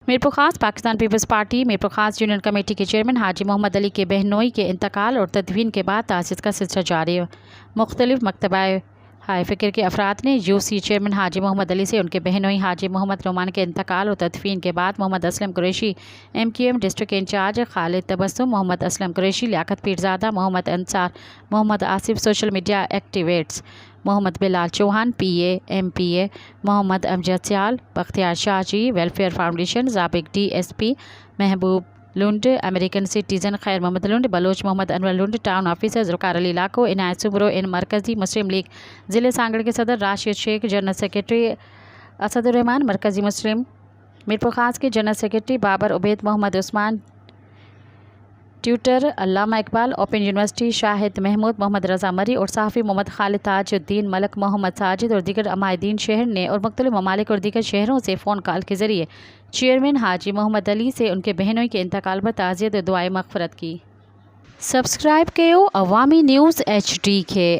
میرپور خاص Pakistan Peoples party Mirpur خاص union committee کے چیئرمین حاجی محمد علی کے بہنوئی کے انتقال اور تدفین کے بعد تعزیت کا سلسلہ جاری ہے۔ مختلف مکتبہ ہائے فکر کے افراد نے یو سی چیئرمین حاجی محمد علی سے ان کے بہنوئی حاجی محمد نعمان کے انتقال اور تدفین کے بعد Muhammad Aslam Qureshi MQM district in charge, Khalid Tabassum, Muhammad Aslam Qureshi, Liaquat Pirzada, Muhammad Ansar, Muhammad Asif social media activist, Muhammad Bilal Chauhan PA MPA، Muhammad Amjad Sial, Bakhtiar Shah ji welfare foundation, سابق DSP Mehboob Lund, American citizen Khair Muhammad Lund, Baloch Muhammad Anwar Lund, town officer Zulfiqar Ali Lakho, Inayat Sabro ان مرکزی مسلم لیگ ضلع سانگڑ کے صدر راشد شیخ، جنرل سیکرٹری اسد الرحمان، مرکزی مسلم میرپور خاص کے general secretary Babar Ubaid, Muhammad Usman Twitter, علامہ اقبال اوپن یونیورسٹی شاہد محمود، محمد رضا مری اور صحافی محمد خالد تاج الدین ملک، محمد ساجد اور دیگر عمائدین شہر نے اور مختلف ممالک اور دیگر شہروں سے فون کال کے ذریعے چیئرمین حاجی محمد علی سے ان کے بہنوئی کے انتقال پر تعزیت اور دعائے مغفرت کی۔ سبسکرائب کیو عوامی نیوز HD کے